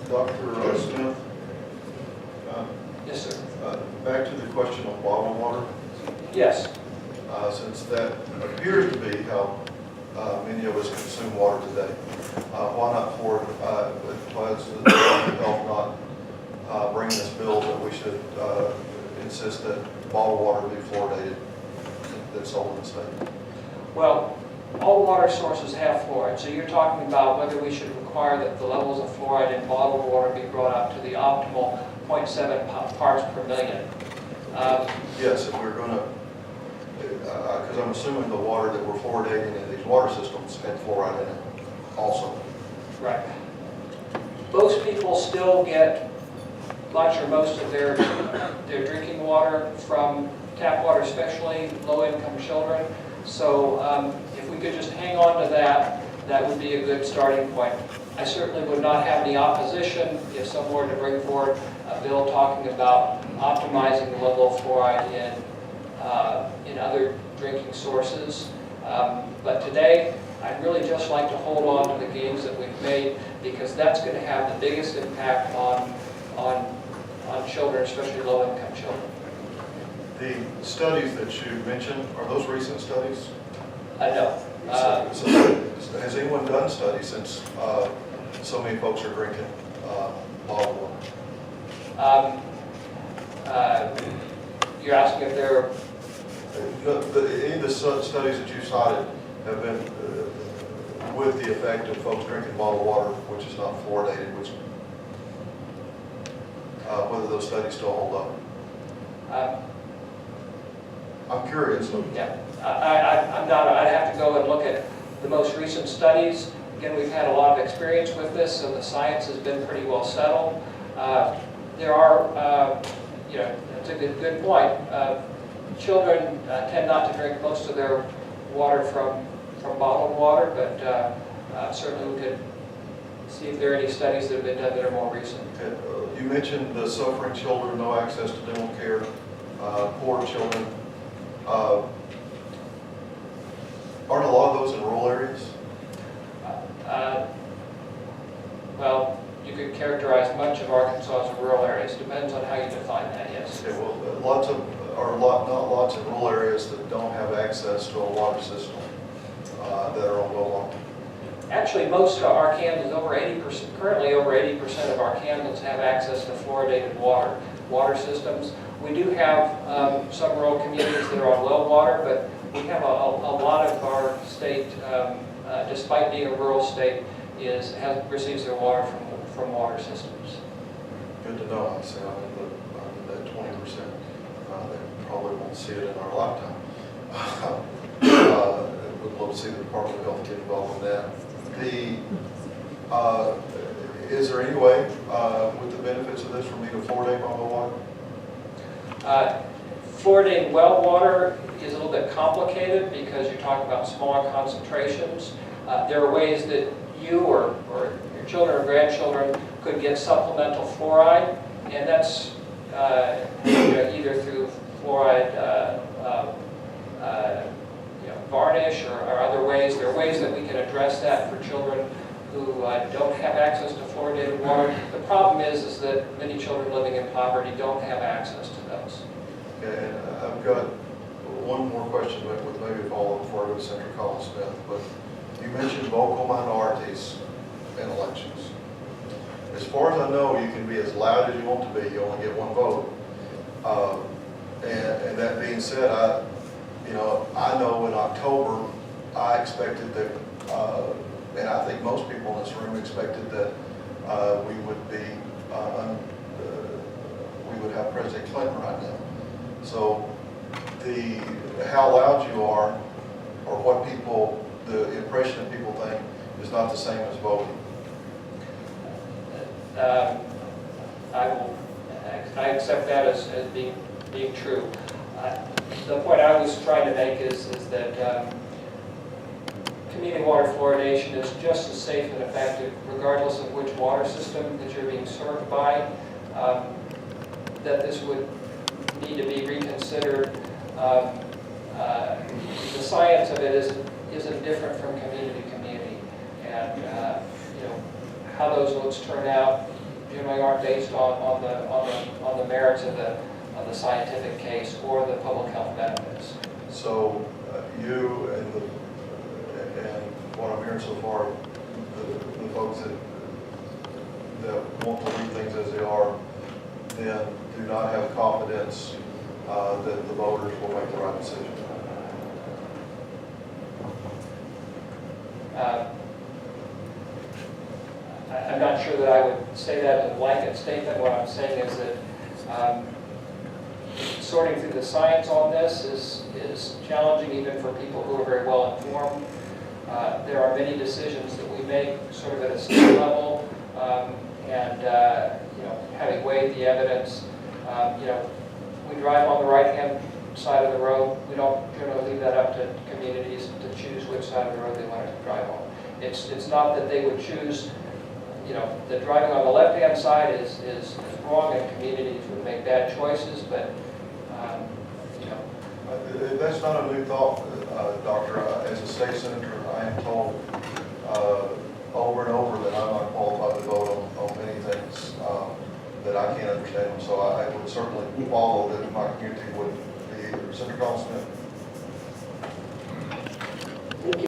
Dr. Smith, Yes, sir. back to the question of bottled water, Yes. since that appears to be how many of us consume water today, why not why is the Department of Health not bringing this bill that we should insist that bottled water be fluoridated that's sold in the state? Well, all water sources have fluoride, so you're talking about whether we should require that the levels of fluoride in bottled water be brought up to the optimal 0.7 parts per million. Yes, if we're going to, because I'm assuming the water that we're fluoridating in these water systems had fluoride in it also. Right. Most people still get much or most of their drinking water from tap water, especially low-income children. So if we could just hang on to that, that would be a good starting point. I certainly would not have any opposition if someone were to bring forward a bill talking about optimizing the level of fluoride in other drinking sources. But today, I'd really just like to hold on to the gains that we've made, because that's going to have the biggest impact on children, especially low-income children. The studies that you mentioned, are those recent studies? No. So has anyone done studies since so many folks are drinking bottled water? You're asking if there are... Any of the studies that you cited have been with the effect of folks drinking bottled water, which is not fluoridated, whether those studies still hold up? I'm curious. Yeah, I'm not. I'd have to go and look at the most recent studies. Again, we've had a lot of experience with this, so the science has been pretty well settled. There are, it's a good point. Children tend not to drink most of their water from bottled water, but certainly we could see if there are any studies that have been done that are more recent. Okay. You mentioned the suffering children, no access to dental care, poor children. Aren't a lot of those in rural areas? Well, you could characterize much of Arkansas as rural areas. Depends on how you define that, yes. Okay, well, not lots of rural areas that don't have access to a water system that are on well water. Actually, most of Arkansas, currently over 80% of Arkansans have access to fluoridated water systems. We do have some rural communities that are on well water, but we have a lot of our state, despite being a rural state, receives their water from water systems. Good to know. I say I'm in that 20%. They probably won't see it in our lifetime. Would love to see the Department of Health get involved in that. Is there any way, with the benefits of this, for me to fluoridate my well water? Fluoridating well water is a little bit complicated because you're talking about smaller concentrations. There are ways that you or your children or grandchildren could get supplemental fluoride, and that's either through fluoride varnish or other ways. There are ways that we can address that for children who don't have access to fluoridated water. The problem is that many children living in poverty don't have access to those. Okay, and I've got one more question with maybe a follow-up before I go to Senator Collins Smith, but you mentioned vocal minorities in elections. As far as I know, you can be as loud as you want to be. You only get one vote. And that being said, I know in October I expected that, and I think most people in this room expected that we would have President Clinton right now. So how loud you are, or what the impression that people think is not the same as voting. I accept that as being true. The point I was trying to make is that community water fluoridation is just as safe and effective regardless of which water system that you're being served by, that this would need to be reconsidered. The science of it isn't different from community to community, and how those votes turn out generally aren't based on the merits of the scientific case or the public health benefits. So you and what I'm hearing so far, the folks that want to leave things as they are, then do not have confidence that the voters will make the right decision. I'm not sure that I would say that as a blanket statement. What I'm saying is that sorting through the science on this is challenging even for people who are very well informed. There are many decisions that we make sort of at a state level, and having weighed the evidence, we drive on the right-hand side of the road. We don't generally leave that up to communities to choose which side of the road they want to drive on. It's not that they would choose, that driving on the left-hand side is wrong and communities would make bad choices, but, That's not a new thought, Doctor. As a state senator, I am told over and over that I'm not qualified to vote on many things that I can't understand. So I would certainly follow that my community would be either. Senator Congressman?